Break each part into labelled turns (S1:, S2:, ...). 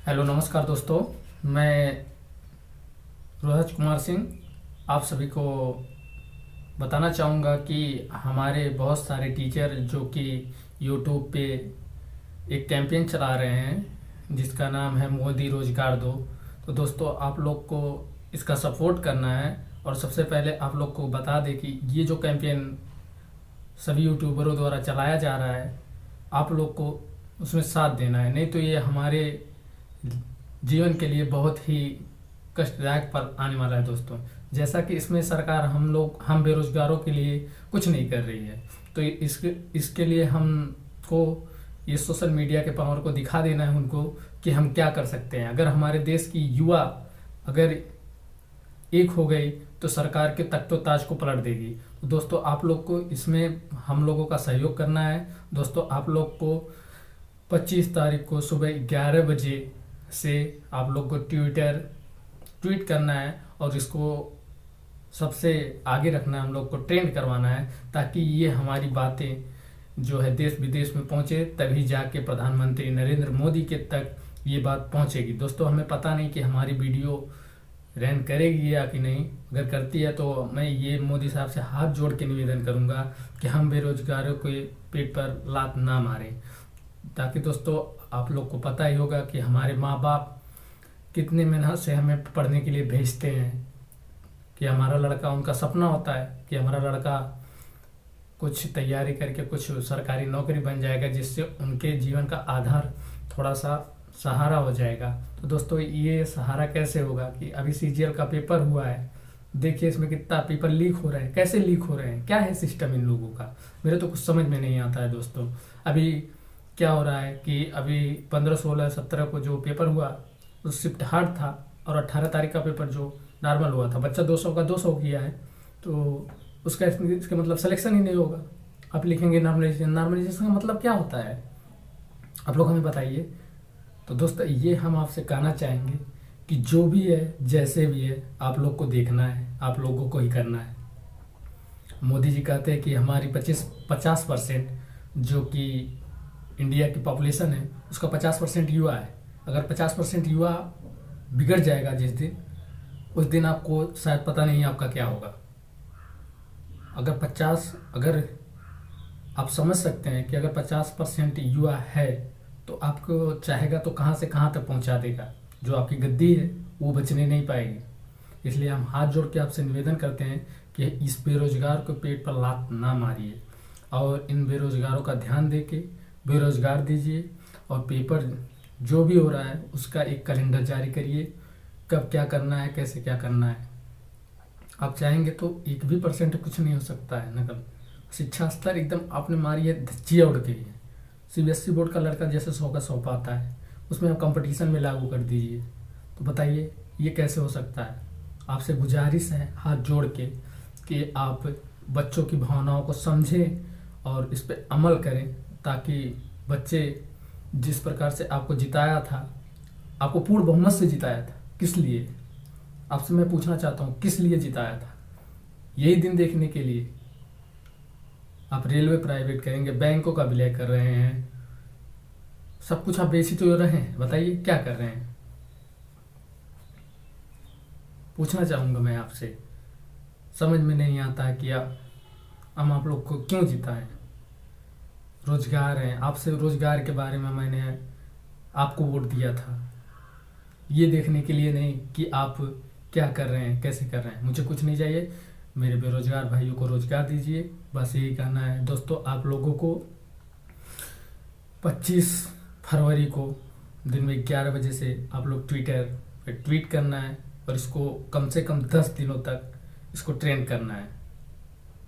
S1: Hello नमस्कार दोस्तों। मैं रोहज कुमार सिंह आप सभी को बताना चाहूँगा कि हमारे बहुत सारे टीचर जो कि यूट्यूब पे एक कैंपेन चला रहे हैं जिसका नाम है मोदी रोजगार दो। तो दोस्तों आप लोग को इसका सपोर्ट करना है और सबसे पहले आप लोग को बता दें कि ये जो कैंपेन सभी यूट्यूबरों द्वारा चलाया जा रहा है आप लोग को उसमें साथ देना है, नहीं तो ये हमारे जीवन के लिए बहुत ही कष्टदायक पर आने वाला है दोस्तों। जैसा कि इसमें सरकार हम बेरोजगारों के लिए कुछ नहीं कर रही है, तो इसके लिए हमको ये सोशल मीडिया के पावर को दिखा देना है उनको कि हम क्या कर सकते हैं। अगर हमारे देश की युवा अगर एक हो गई तो सरकार के तख्तो ताज को पलट देगी। तो दोस्तों आप लोग को इसमें हम लोगों का सहयोग करना है। दोस्तों आप लोग को 25 तारीख को सुबह 11 बजे से आप लोग को ट्वीट करना है और इसको सबसे आगे रखना है, हम लोग को ट्रेंड करवाना है ताकि ये हमारी बातें जो है देश विदेश में पहुंचे, तभी जाके प्रधानमंत्री नरेंद्र मोदी के तक ये बात पहुंचेगी। दोस्तों हमें पता नहीं कि हमारी वीडियो रैंक करेगी या कि नहीं, अगर करती है तो मैं ये मोदी साहब से हाथ जोड़ के निवेदन करूंगा कि हम बेरोजगारों के पेट पर लात ना मारें, ताकि दोस्तों आप लोग को पता ही होगा कि हमारे माँ बाप कितने मेहनत से हमें पढ़ने के लिए भेजते हैं कि हमारा लड़का, उनका सपना होता है कि हमारा लड़का कुछ तैयारी करके कुछ सरकारी नौकरी बन जाएगा जिससे उनके जीवन का आधार थोड़ा सा सहारा हो जाएगा। तो दोस्तों ये सहारा कैसे होगा कि अभी सीजीएल का पेपर हुआ है, देखिए इसमें कितना पेपर लीक हो रहा है, कैसे लीक हो रहे हैं, क्या है सिस्टम इन लोगों का, मेरे तो कुछ समझ में नहीं आता है दोस्तों। अभी क्या हो रहा है कि अभी 15, 16, 17 को जो पेपर हुआ वो शिफ्ट हार्ड था और 18 तारीख का पेपर जो नॉर्मल हुआ था, बच्चा 200 का 200 किया है तो उसका इसका मतलब सिलेक्शन ही नहीं होगा। आप लिखेंगे नॉर्मलाइजेशन, नॉर्मलाइजेशन का मतलब क्या होता है आप लोग हमें बताइए। तो दोस्तों ये हम आपसे कहना चाहेंगे कि जो भी है जैसे भी है आप लोग को देखना है, आप लोगों को ही करना है। मोदी जी कहते हैं कि हमारी 50% जो कि इंडिया की पॉपुलेशन है उसका 50% युवा है। अगर 50% युवा बिगड़ जाएगा जिस दिन, उस दिन आपको शायद पता नहीं आपका क्या होगा। अगर आप समझ सकते हैं कि अगर 50% युवा है तो आपको चाहेगा तो कहाँ से कहाँ तक पहुँचा देगा, जो आपकी गद्दी है वो बचने नहीं पाएगी। इसलिए हम हाथ जोड़ के आपसे निवेदन करते हैं कि इस बेरोजगार को पेट पर लात ना मारिए और इन बेरोजगारों का ध्यान दे के बेरोजगार दीजिए और पेपर जो भी हो रहा है उसका एक कैलेंडर जारी करिए, कब क्या करना है, कैसे क्या करना है। आप चाहेंगे तो 1% भी कुछ नहीं हो सकता है नकल। शिक्षा स्तर एकदम आपने मारी है धज्जियाँ उड़ गई है। सीबीएसई बोर्ड का लड़का जैसे 100 का 100 पाता है उसमें आप कंपटीशन में लागू कर दीजिए, तो बताइए ये कैसे हो सकता है। आपसे गुजारिश है हाथ जोड़ के कि आप बच्चों की भावनाओं को समझें और इस पर अमल करें, ताकि बच्चे जिस प्रकार से आपको जिताया था, आपको पूर्ण बहुमत से जिताया था, किस लिए आपसे मैं पूछना चाहता हूँ, किस लिए जिताया था? यही दिन देखने के लिए आप रेलवे प्राइवेट करेंगे, बैंकों का विलय कर रहे हैं, सब कुछ आप बेची तो रहे हैं। बताइए क्या कर रहे हैं? पूछना चाहूंगा मैं आपसे, समझ में नहीं आता है कि हम आप लोग को क्यों जिताएं। रोजगार है, आपसे रोजगार के बारे में मैंने आपको वोट दिया था, ये देखने के लिए नहीं कि आप क्या कर रहे हैं, कैसे कर रहे हैं। मुझे कुछ नहीं चाहिए, मेरे बेरोजगार भाइयों को रोजगार दीजिए, बस यही कहना है। दोस्तों आप लोगों को 25 फरवरी को दिन में 11 बजे से आप लोग ट्विटर पे ट्वीट करना है और इसको कम से कम 10 दिनों तक इसको ट्रेंड करना है,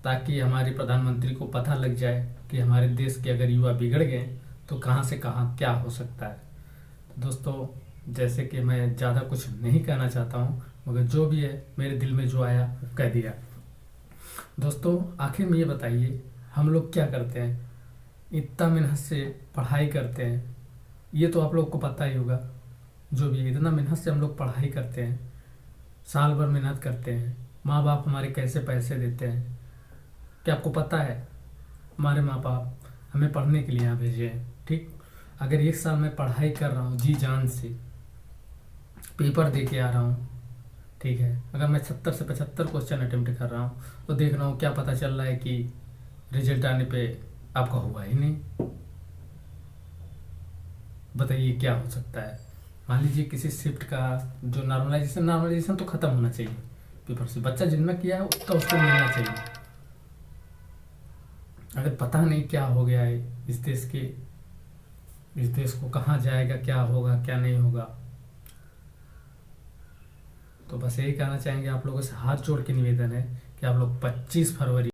S1: ताकि हमारे प्रधानमंत्री को पता लग जाए कि हमारे देश के अगर युवा बिगड़ गए तो कहाँ से कहाँ क्या हो सकता है। तो दोस्तों जैसे कि मैं ज़्यादा कुछ नहीं कहना चाहता हूँ, मगर जो भी है मेरे दिल में जो आया वो कह दिया। दोस्तों आखिर में ये बताइए हम लोग क्या करते हैं, इतना मेहनत से पढ़ाई करते हैं, ये तो आप लोग को पता ही होगा। जो भी इतना मेहनत से हम लोग पढ़ाई करते हैं, साल भर मेहनत करते हैं, माँ बाप हमारे कैसे पैसे देते हैं, क्या आपको पता है? हमारे माँ बाप हमें पढ़ने के लिए यहाँ भेजे हैं, ठीक। अगर 1 साल मैं पढ़ाई कर रहा हूँ जी जान से, पेपर दे के आ रहा हूँ, ठीक है, अगर मैं 70 से 75 क्वेश्चन अटेम्प्ट कर रहा हूँ तो देख रहा हूँ क्या पता चल रहा है कि रिजल्ट आने पे आपका हुआ ही नहीं। बताइए क्या हो सकता है। मान लीजिए किसी शिफ्ट का जो नॉर्मलाइजेशन तो खत्म होना चाहिए पेपर से, बच्चा जितना किया है उसका उसको मिलना चाहिए। अगर पता नहीं क्या हो गया है इस देश को कहाँ जाएगा, क्या होगा क्या नहीं होगा। तो बस यही कहना चाहेंगे, आप लोगों से हाथ जोड़ के निवेदन है कि आप लोग 25 फरवरी